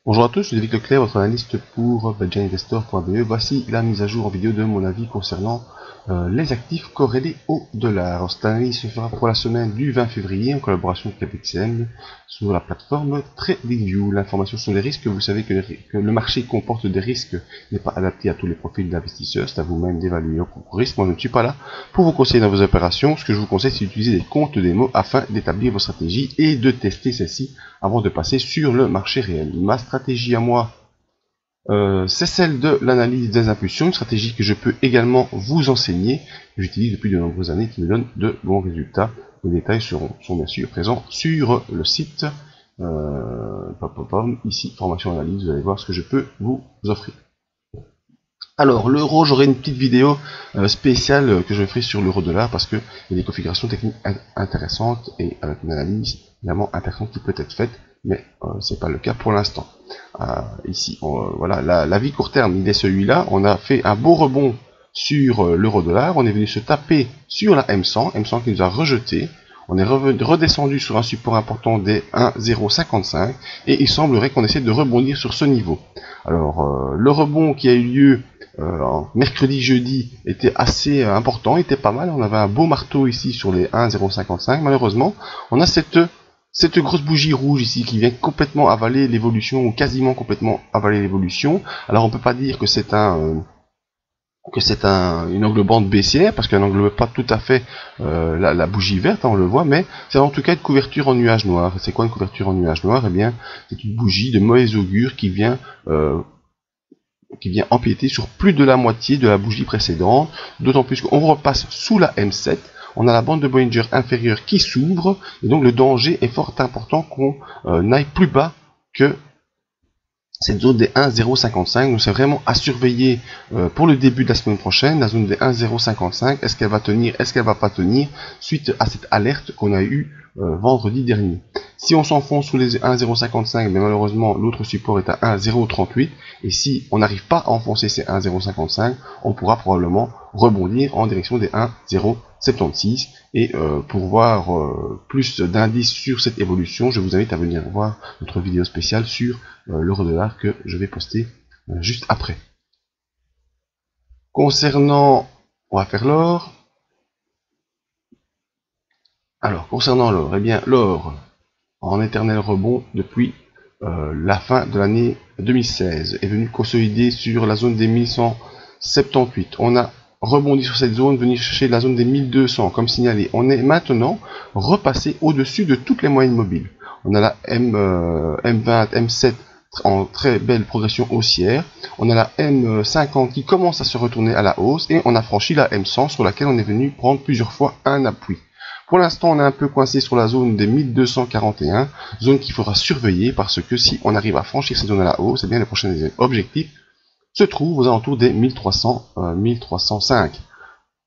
Bonjour à tous, je suis David Leclerc, votre analyste pour budgetinvestor.be. Voici la mise à jour en vidéo de mon avis concernant les actifs corrélés au dollar. Alors, cette analyse se fera pour la semaine du 20 février en collaboration avec KPXM sur la plateforme TradingView. L'information sur les risques, vous savez que le marché comporte des risques, n'est pas adapté à tous les profils d'investisseurs. C'est à vous-même d'évaluer vos risques. Moi, je ne suis pas là pour vous conseiller dans vos opérations. Ce que je vous conseille, c'est d'utiliser des comptes démo afin d'établir vos stratégies et de tester celles-ci avant de passer sur le marché réel. Ma stratégie à moi, c'est celle de l'analyse des impulsions, une stratégie que je peux également vous enseigner, que j'utilise depuis de nombreuses années, qui me donne de bons résultats. Les détails sont bien sûr présents sur le site. Ici, formation analyse, vous allez voir ce que je peux vous offrir. Alors, l'euro, j'aurai une petite vidéo spéciale que je ferai sur l'euro-dollar parce qu'il y a des configurations techniques intéressantes et avec une analyse évidemment intéressante qui peut être faite, mais c'est pas le cas pour l'instant. Ici, voilà, l'avis court terme, il est celui-là. On a fait un beau rebond sur l'euro-dollar. On est venu se taper sur la M100, M100 qui nous a rejeté. On est redescendu sur un support important des 1,055 et il semblerait qu'on essaie de rebondir sur ce niveau. Alors, le rebond qui a eu lieu mercredi, jeudi était assez important, était pas mal. On avait un beau marteau ici sur les 1,055. Malheureusement, on a cette grosse bougie rouge ici qui vient complètement avaler l'évolution ou quasiment complètement avaler l'évolution. Alors on peut pas dire que c'est une englobante baissière parce qu'elle n'englobe pas tout à fait la bougie verte, hein, on le voit, mais c'est en tout cas une couverture en nuage noir. C'est quoi une couverture en nuage noir? Eh bien, c'est une bougie de mauvais augure qui vient empiéter sur plus de la moitié de la bougie précédente, d'autant plus qu'on repasse sous la M7. On a la bande de Bollinger inférieure qui s'ouvre, et donc le danger est fort important qu'on aille plus bas que cette zone des 1,055. Donc c'est vraiment à surveiller pour le début de la semaine prochaine, la zone des 1,055. Est-ce qu'elle va tenir, est-ce qu'elle va pas tenir, suite à cette alerte qu'on a eue vendredi dernier. Si on s'enfonce sous les 1,055, mais malheureusement l'autre support est à 1,038, et si on n'arrive pas à enfoncer ces 1,055, on pourra probablement rebondir en direction des 1,076. Et pour voir plus d'indices sur cette évolution, je vous invite à venir voir notre vidéo spéciale sur l'euro-dollar que je vais poster juste après. Concernant, on va faire l'or. Alors, concernant l'or, eh bien, l'or en éternel rebond depuis la fin de l'année 2016 est venu consolider sur la zone des 1178. On a rebondi sur cette zone, venu chercher la zone des 1200 comme signalé. On est maintenant repassé au-dessus de toutes les moyennes mobiles. On a la M20, M7 en très belle progression haussière. On a la M50 qui commence à se retourner à la hausse et on a franchi la M100 sur laquelle on est venu prendre plusieurs fois un appui. Pour l'instant, on est un peu coincé sur la zone des 1241, zone qu'il faudra surveiller parce que si on arrive à franchir cette zone à la hausse, eh bien les prochains objectifs se trouvent aux alentours des 1300, 1305.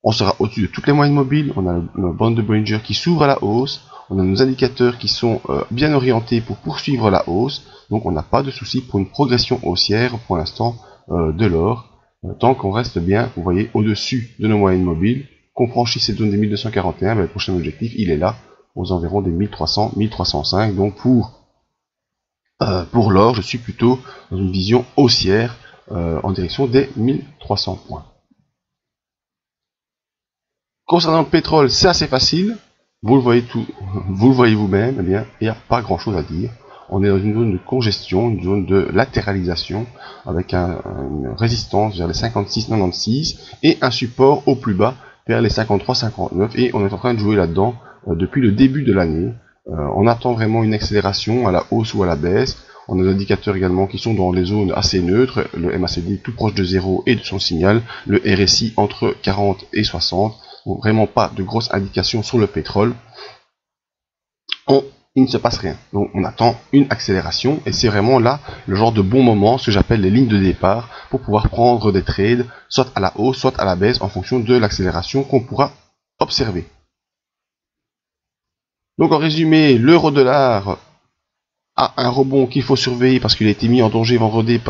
On sera au-dessus de toutes les moyennes mobiles, on a nos bandes de Bollinger qui s'ouvrent à la hausse, on a nos indicateurs qui sont bien orientés pour poursuivre la hausse, donc on n'a pas de souci pour une progression haussière pour l'instant de l'or, tant qu'on reste bien, vous voyez, au-dessus de nos moyennes mobiles. Qu'on franchit cette zone des 1241, ben le prochain objectif il est là, aux environs des 1300, 1305. Donc pour l'or, je suis plutôt dans une vision haussière en direction des 1300 points. Concernant le pétrole, c'est assez facile, vous le voyez vous-même, eh bien il n'y a pas grand chose à dire. On est dans une zone de congestion, une zone de latéralisation, avec une résistance vers les 56,96 et un support au plus bas vers les 53,59, et on est en train de jouer là-dedans depuis le début de l'année. On attend vraiment une accélération à la hausse ou à la baisse. On a des indicateurs également qui sont dans les zones assez neutres, le MACD tout proche de 0 et de son signal, le RSI entre 40 et 60, donc vraiment pas de grosses indications sur le pétrole. Il ne se passe rien, donc on attend une accélération, et c'est vraiment là le genre de bon moment, ce que j'appelle les lignes de départ, pour pouvoir prendre des trades, soit à la hausse, soit à la baisse, en fonction de l'accélération qu'on pourra observer. Donc en résumé, l'euro-dollar a un rebond qu'il faut surveiller parce qu'il a été mis en danger vendredi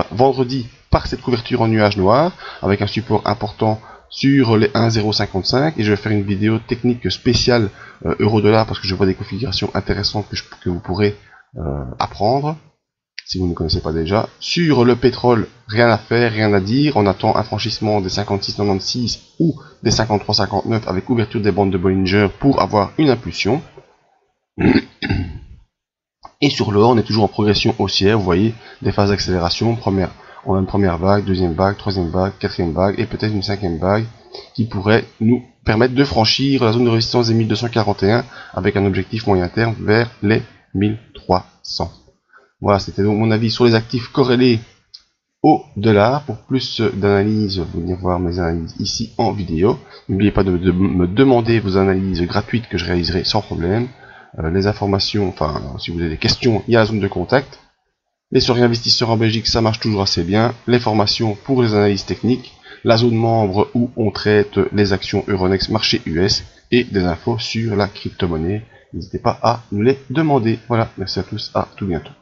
par cette couverture en nuage noir, avec un support important sur les 1,055, et je vais faire une vidéo technique spéciale euro-dollar parce que je vois des configurations intéressantes que vous pourrez apprendre. si vous ne connaissez pas déjà. Sur le pétrole, rien à faire, rien à dire. On attend un franchissement des 56,96 ou des 53,59 avec ouverture des bandes de Bollinger pour avoir une impulsion. Et sur l'or, on est toujours en progression haussière. Vous voyez des phases d'accélération. On a une première vague, deuxième vague, troisième vague, quatrième vague et peut-être une cinquième vague qui pourrait nous permettre de franchir la zone de résistance des 1241 avec un objectif moyen terme vers les 1300. Voilà, c'était donc mon avis sur les actifs corrélés au dollar. Pour plus d'analyse, vous venez voir mes analyses ici en vidéo. N'oubliez pas de me demander vos analyses gratuites que je réaliserai sans problème. Les informations, enfin, si vous avez des questions, il y a la zone de contact. Les soirées investisseurs en Belgique, ça marche toujours assez bien. Les formations pour les analyses techniques. La zone membre où on traite les actions Euronext marché US et des infos sur la crypto-monnaie. N'hésitez pas à nous les demander. Voilà, merci à tous, à tout bientôt.